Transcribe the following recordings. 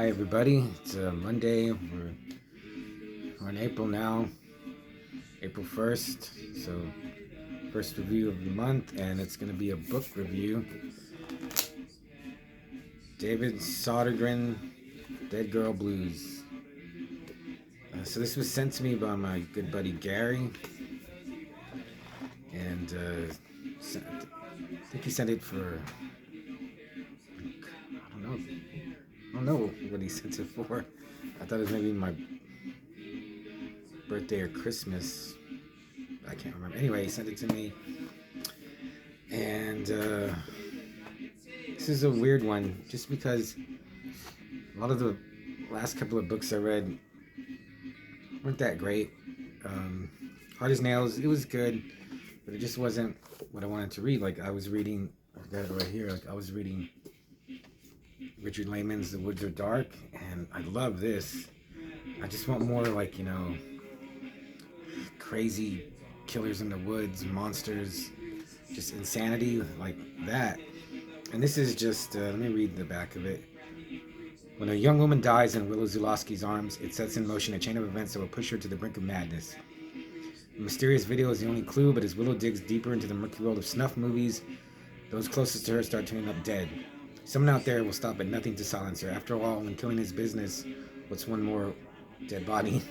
Hi everybody, it's Monday, we're in April now, April 1st, so first review of the month, and it's going to be a book review. David Sodergren, Dead Girl Blues. So this was sent to me by my good buddy Gary, and I think he sent it for, I don't know what he sent it for. I thought it was maybe my birthday or Christmas. I can't remember. Anyway, he sent it to me, and this is a weird one, just because a lot of the last couple of books I read weren't that great. Hard as Nails, it was good, but it just wasn't what I wanted to read. Like I was reading, I got it right here. Like I was reading Richard Lehman's The Woods Are Dark, and I love this. I just want more like, crazy killers in the woods, monsters, just insanity like that. And this is just, let me read the back of it. When a young woman dies in Willow Zulawski's arms, it sets in motion a chain of events that will push her to the brink of madness. A mysterious video is the only clue, but as Willow digs deeper into the murky world of snuff movies, those closest to her start turning up dead. Someone out there will stop at nothing to silence her. After all, when killing is business, what's one more dead body?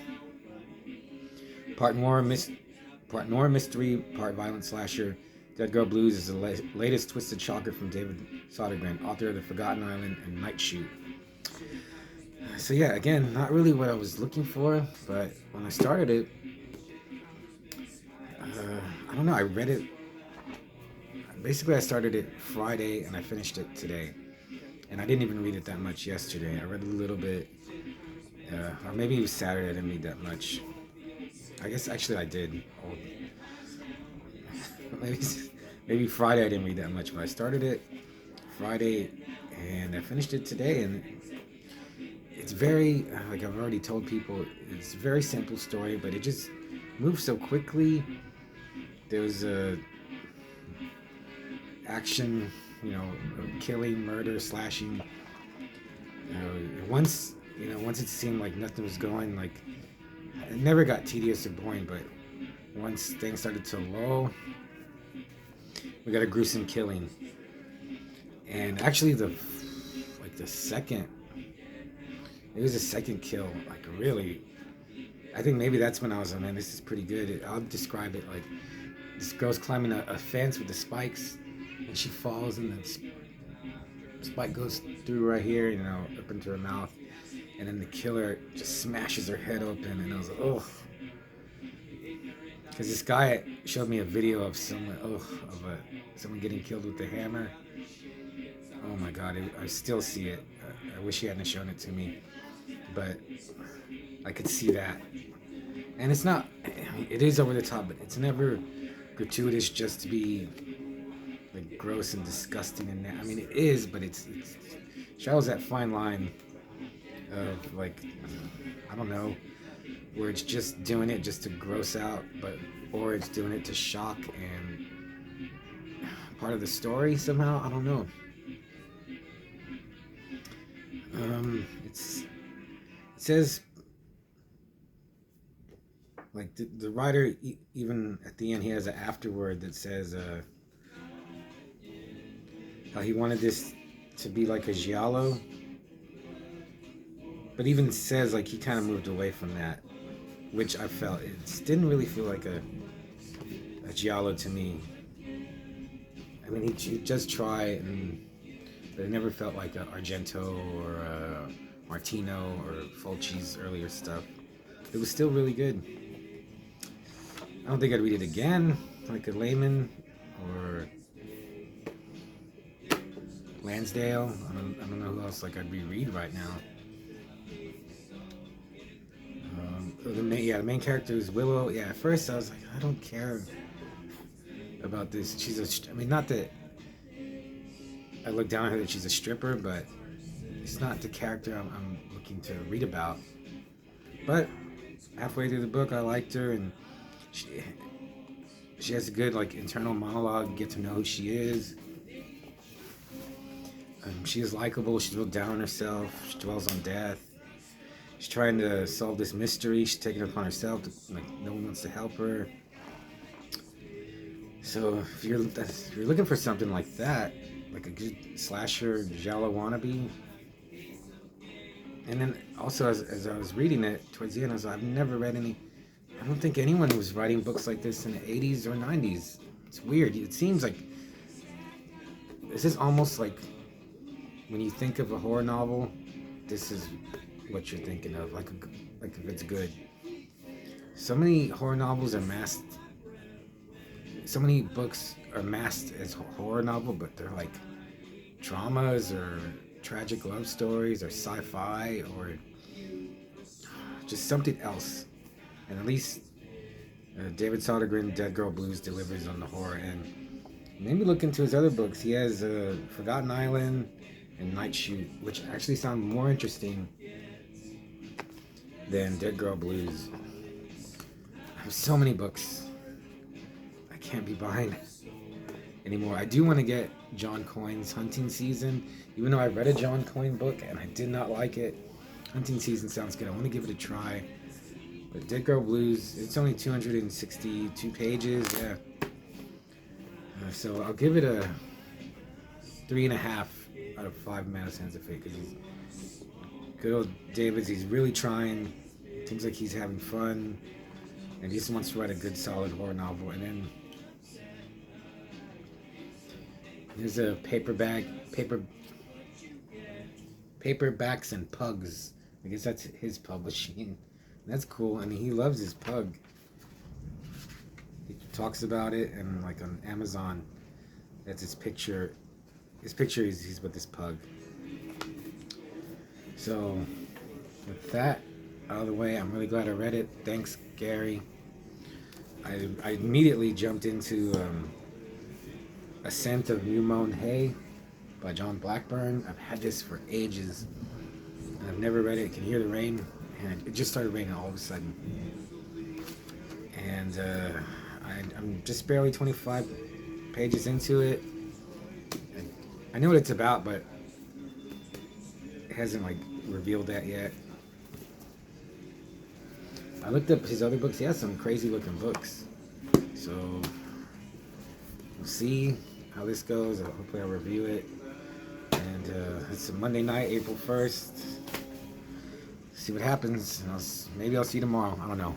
Part noir mystery, part violent slasher, Dead Girl Blues is the latest twisted shocker from David Sodergren, author of The Forgotten Island and Night Shoot. So yeah, again, not really what I was looking for, but when I started it, I don't know, I read it, basically I started it Friday and I finished it today. And I didn't even read it that much yesterday. I read a little bit, or maybe it was Saturday, I didn't read that much. I guess actually I did. Maybe Friday I didn't read that much, but I started it Friday and I finished it today, and it's very, like I've already told people, it's a very simple story, but it just moves so quickly. There's action, killing, murder, slashing. Once it seemed like nothing was going, like it never got tedious or boring, but once things started to lull, we got a gruesome killing. And actually it was the second kill, like really, I think maybe that's when I was like, man, this is pretty good. I'll describe it like this girl's climbing a fence with the spikes, and she falls, and the spike goes through right here, up into her mouth, and then the killer just smashes her head open, and I was like, oh. Because this guy showed me a video of someone getting killed with a hammer. Oh my God, I still see it. I wish he hadn't shown it to me, but I could see that. And it's not, it is over the top, but it's never gratuitous just to be like gross and disgusting. And I mean, it is, but it straddles that fine line of like, I don't know, where it's just doing it just to gross out, or it's doing it to shock and part of the story somehow. I don't know. It says, like the writer, even at the end, he has an afterword that says how he wanted this to be like a giallo, but even says like he kind of moved away from that, which I felt it didn't really feel like a giallo to me. I mean, he just tried, but it never felt like a Argento or a Martino or Fulci's earlier stuff. It was still really good. I don't think I'd read it again, like a Lehman or Lansdale. I don't know who else like I'd reread right now. The main character is Willow. Yeah, at first I was like, I don't care about this. Not that I look down on her that she's a stripper, but it's not the character I'm looking to read about. But halfway through the book, I liked her, and she has a good like internal monologue. Get to know who she is. She is likable. She's real down on herself. She dwells on death. She's trying to solve this mystery. She's taking it upon herself. Like no one wants to help her. So if you're looking for something like that, like a good slasher giallo wannabe, and then also as I was reading it towards the end, I was like, I've never read any. I don't think anyone was writing books like this in the 80s or 90s. It's weird. It seems like this is almost like when you think of a horror novel, this is what you're thinking of. Like if it's good. So many horror novels are masked. So many books are masked as horror novel, but they're like dramas or tragic love stories or sci-fi or just something else. And at least David Sodergren, Dead Girl Blues, delivers on the horror end. Maybe look into his other books. He has Forgotten Island and Night Shoot, which actually sound more interesting than Dead Girl Blues. I have so many books I can't be buying anymore. I do want to get John Coyne's Hunting Season, even though I read a John Coyne book and I did not like it. Hunting Season sounds good. I want to give it a try. But Dead Girl Blues, it's only 262 pages. Yeah. So I'll give it a 3.5 out of 5 Madison's of Fate. Because good old David's, he's really trying. Seems like he's having fun. And he just wants to write a good, solid horror novel. And then there's a Paperbacks and Pugs. I guess that's his publishing. That's cool. I mean, he loves his pug. He talks about it, and like on Amazon, that's his picture. His picture is he's with this pug. So, with that out of the way, I'm really glad I read it. Thanks, Gary. I immediately jumped into A Scent of New Mown Hay by John Blackburn. I've had this for ages, and I've never read it. I can hear the rain, and it just started raining all of a sudden. And I'm just barely 25 pages into it. And I know what it's about, but it hasn't like revealed that yet. I looked up his other books. He has some crazy looking books. So we'll see how this goes. Hopefully I'll review it. And it's a Monday night, April 1st. See what happens. Maybe I'll see you tomorrow. I don't know.